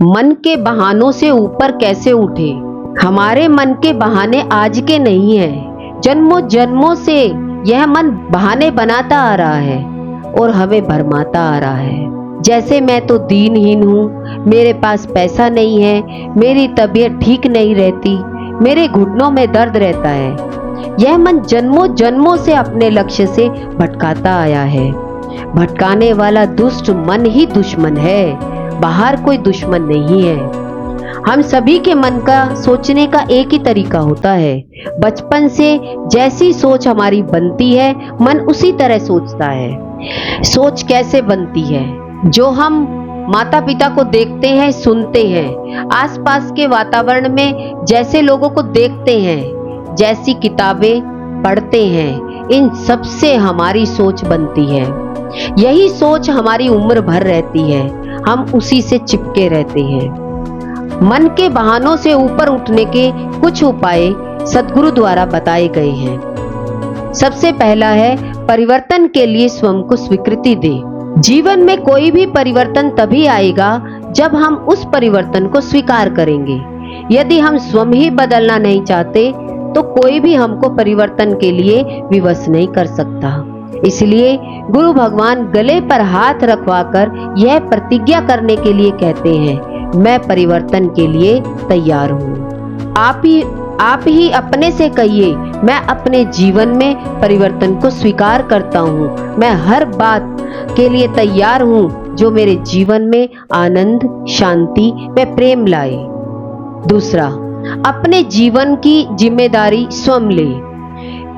मन के बहानों से ऊपर कैसे उठे। हमारे मन के बहाने आज के नहीं है, जन्मों जन्मों से यह मन बहाने बनाता आ रहा है और हमें भरमाता आ रहा है। जैसे मैं तो दीनहीन हूँ, मेरे पास पैसा नहीं है, मेरी तबीयत ठीक नहीं रहती, मेरे घुटनों में दर्द रहता है। यह मन जन्मों जन्मों से अपने लक्ष्य से भटकाता आया है। भटकाने वाला दुष्ट मन ही दुश्मन है, बाहर कोई दुश्मन नहीं है। हम सभी के मन का सोचने का एक ही तरीका होता है। बचपन से जैसी सोच हमारी बनती है, मन उसी तरह सोचता है। सोच कैसे बनती है? जो हम माता पिता को देखते हैं, सुनते हैं, आसपास के वातावरण में जैसे लोगों को देखते हैं, जैसी किताबें पढ़ते हैं, इन सब से हमारी सोच बनती है। यही सोच हमारी उम्र भर रहती है, हम उसी से चिपके रहते हैं। मन के बहानों से ऊपर उठने के कुछ उपाय सद्गुरु द्वारा बताए गए हैं। सबसे पहला है, परिवर्तन के लिए स्वयं को स्वीकृति दे। जीवन में कोई भी परिवर्तन तभी आएगा जब हम उस परिवर्तन को स्वीकार करेंगे। यदि हम स्वयं ही बदलना नहीं चाहते तो कोई भी हमको परिवर्तन के लिए विवश नहीं कर सकता। इसलिए गुरु भगवान गले पर हाथ रखवाकर यह प्रतिज्ञा करने के लिए कहते हैं, मैं परिवर्तन के लिए तैयार हूँ। आप ही अपने से कहिए, मैं अपने जीवन में परिवर्तन को स्वीकार करता हूँ। मैं हर बात के लिए तैयार हूँ जो मेरे जीवन में आनंद, शांति व प्रेम लाए। दूसरा, अपने जीवन की जिम्मेदारी स्वयं ले।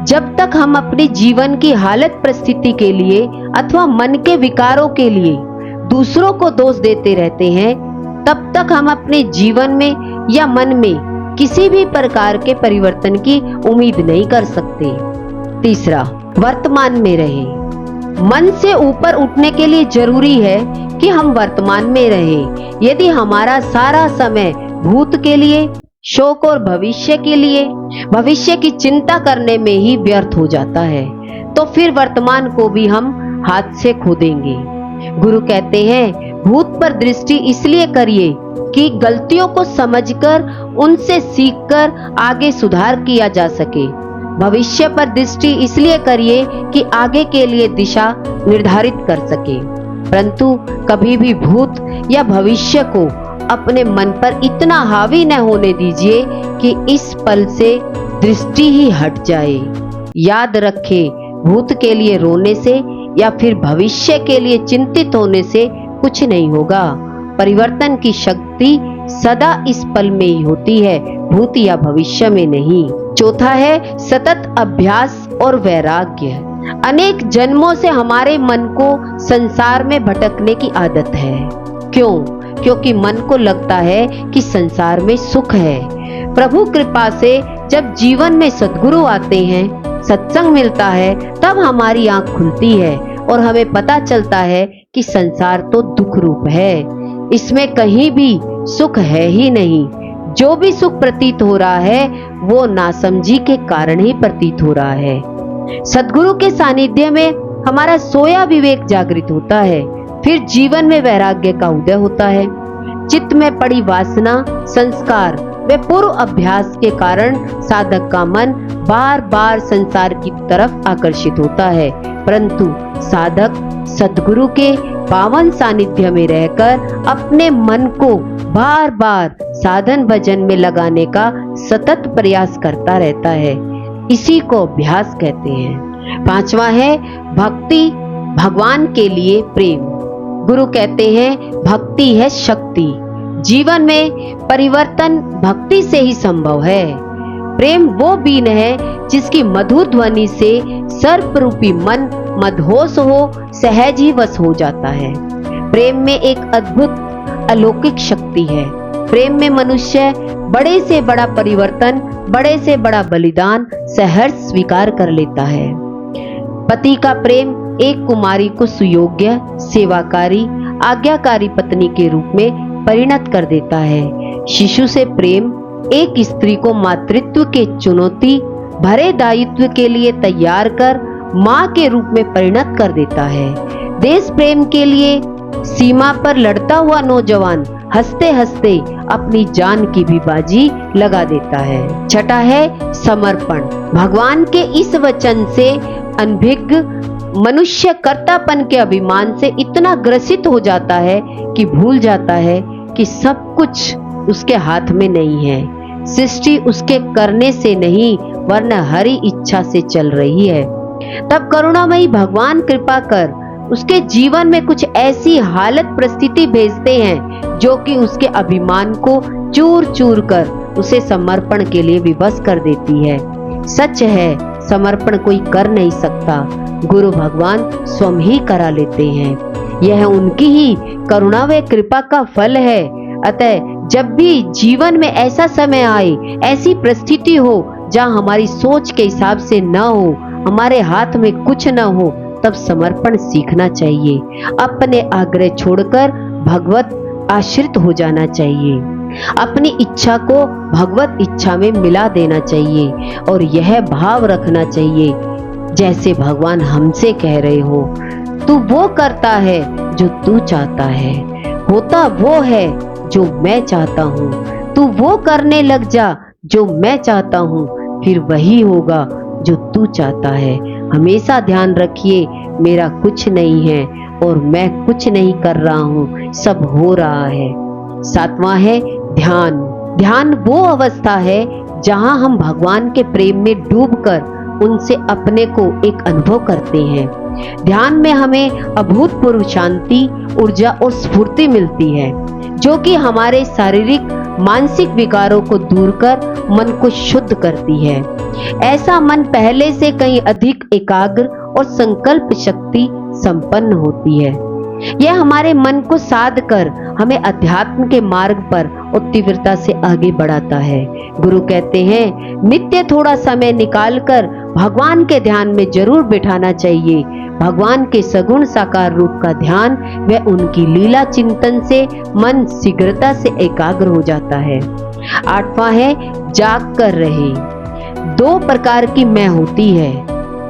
जब तक हम अपने जीवन की हालत परिस्थिति के लिए अथवा मन के विकारों के लिए दूसरों को दोष देते रहते हैं, तब तक हम अपने जीवन में या मन में किसी भी प्रकार के परिवर्तन की उम्मीद नहीं कर सकते। तीसरा, वर्तमान में रहें। मन से ऊपर उठने के लिए जरूरी है कि हम वर्तमान में रहें। यदि हमारा सारा समय भूत के लिए, शोक और भविष्य के लिए, भविष्य की चिंता करने में ही व्यर्थ हो जाता है, तो फिर वर्तमान को भी हम हाथ से खो देंगे। गुरु कहते हैं, भूत पर दृष्टि इसलिए करिए कि गलतियों को समझकर उनसे सीखकर आगे सुधार किया जा सके। भविष्य पर दृष्टि इसलिए करिए कि आगे के लिए दिशा निर्धारित कर सके। परंतु कभी भी भूत या भविष्य को अपने मन पर इतना हावी न होने दीजिए कि इस पल से दृष्टि ही हट जाए। याद रखें, भूत के लिए रोने से या फिर भविष्य के लिए चिंतित होने से कुछ नहीं होगा। परिवर्तन की शक्ति सदा इस पल में ही होती है, भूत या भविष्य में नहीं। चौथा है, सतत अभ्यास और वैराग्य। अनेक जन्मों से हमारे मन को संसार में भटकने की आदत है। क्यों? क्योंकि मन को लगता है कि संसार में सुख है। प्रभु कृपा से जब जीवन में सद्गुरु आते हैं, सत्संग मिलता है, तब हमारी आंख खुलती है और हमें पता चलता है कि संसार तो दुख रूप है, इसमें कहीं भी सुख है ही नहीं। जो भी सुख प्रतीत हो रहा है वो नासमझी के कारण ही प्रतीत हो रहा है। सद्गुरु के सानिध्य में हमारा सोया विवेक जागृत होता है, फिर जीवन में वैराग्य का उदय होता है। चित्त में पड़ी वासना, संस्कार व पूर्व अभ्यास के कारण साधक का मन बार बार संसार की तरफ आकर्षित होता है, परंतु साधक सद्गुरु के पावन सानिध्य में रहकर अपने मन को बार बार साधन भजन में लगाने का सतत प्रयास करता रहता है। इसी को अभ्यास कहते हैं। पांचवा है, भक्ति, भगवान के लिए प्रेम। गुरु कहते हैं, भक्ति है शक्ति। जीवन में परिवर्तन भक्ति से ही संभव है। प्रेम वो बीन है जिसकी मधुर ध्वनि से सर्परूपी मन मदहोश हो, सहज ही वश हो जाता है। प्रेम में एक अद्भुत अलौकिक शक्ति है। प्रेम में मनुष्य बड़े से बड़ा परिवर्तन, बड़े से बड़ा बलिदान सहर्ष स्वीकार कर लेता है। पति का प्रेम एक कुमारी को सुयोग्य, सेवाकारी, आज्ञाकारी पत्नी के रूप में परिणत कर देता है। शिशु से प्रेम एक स्त्री को मातृत्व के चुनौती भरे दायित्व के लिए तैयार कर मां के रूप में परिणत कर देता है। देश प्रेम के लिए सीमा पर लड़ता हुआ नौजवान हंसते हंसते अपनी जान की भी बाजी लगा देता है। छठा है समर्पण। भगवान के इस वचन से अनभिज्ञ मनुष्य कर्तापन के अभिमान से इतना ग्रसित हो जाता है कि भूल जाता है कि सब कुछ उसके हाथ में नहीं है। सृष्टि उसके करने से नहीं वरना हरि इच्छा से चल रही है। तब करुणामयी भगवान कृपा कर उसके जीवन में कुछ ऐसी हालत परिस्थिति भेजते हैं जो कि उसके अभिमान को चूर चूर कर उसे समर्पण के लिए विवश कर देती है। सच है, समर्पण कोई कर नहीं सकता, गुरु भगवान स्वयं ही करा लेते हैं। यह उनकी ही करुणा व कृपा का फल है। अतः जब भी जीवन में ऐसा समय आए, ऐसी परिस्थिति हो जहाँ हमारी सोच के हिसाब से न हो, हमारे हाथ में कुछ न हो, तब समर्पण सीखना चाहिए। अपने आग्रह छोड़कर भगवत आश्रित हो जाना चाहिए। अपनी इच्छा को भगवत इच्छा में मिला देना चाहिए और यह भाव रखना चाहिए जैसे भगवान हमसे कह रहे हो, तू वो करता है जो तू चाहता है, होता वो है जो मैं चाहता हूँ। तू वो करने लग जा जो मैं चाहता हूँ, फिर वही होगा जो तू चाहता है। हमेशा ध्यान रखिए, मेरा कुछ नहीं है और मैं कुछ नहीं कर रहा हूँ, सब हो रहा है। सातवां है ध्यान। ध्यान वो अवस्था है जहाँ हम भगवान के प्रेम में डूबकर उनसे अपने को एक अनुभव करते हैं। ध्यान में हमें अभूतपूर्व शांति, ऊर्जा और स्फूर्ति मिलती है जो कि हमारे शारीरिक मानसिक विकारों को दूर कर मन को शुद्ध करती है। ऐसा मन पहले से कहीं अधिक एकाग्र और संकल्प शक्ति संपन्न होती है। यह हमारे मन को साध कर हमें अध्यात्म के मार्ग पर और तीव्रता से आगे बढ़ाता है। गुरु कहते हैं, नित्य थोड़ा समय निकालकर भगवान के ध्यान में जरूर बिठाना चाहिए। भगवान के सगुण साकार रूप का ध्यान व उनकी लीला चिंतन से मन शीघ्रता से एकाग्र हो जाता है। आठवां है जाग कर रहे। दो प्रकार की मैं होती है।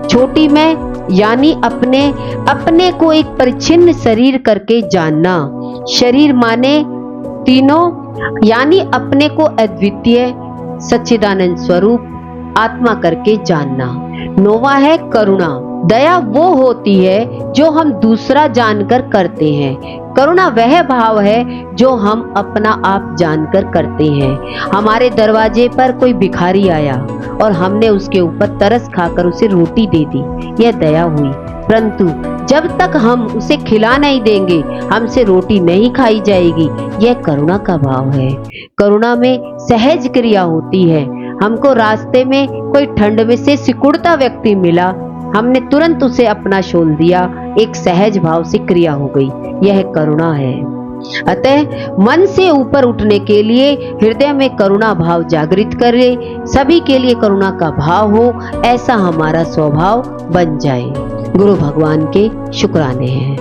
छोटी मैं यानी अपने को एक परिच्छिन्न शरीर करके जानना। शरीर माने तीनों, यानी अपने को अद्वितीय सच्चिदानंद स्वरूप आत्मा करके जानना। नौवां है करुणा। दया वो होती है जो हम दूसरा जानकर करते हैं। करुणा वह भाव है जो हम अपना आप जानकर करते हैं। हमारे दरवाजे पर कोई भिखारी आया और हमने उसके ऊपर तरस खाकर उसे रोटी दे दी, यह दया हुई। परंतु जब तक हम उसे खिला नहीं देंगे, हमसे रोटी नहीं खाई जाएगी, यह करुणा का भाव है। करुणा में सहज क्रिया होती है। हमको रास्ते में कोई ठंड में से सिकुड़ता व्यक्ति मिला, हमने तुरंत उसे अपना शॉल दिया, एक सहज भाव से क्रिया हो गई, यह करुणा है। अतः मन से ऊपर उठने के लिए हृदय में करुणा भाव जागृत करे, सभी के लिए करुणा का भाव हो, ऐसा हमारा स्वभाव बन जाए। गुरु भगवान के शुक्राने हैं।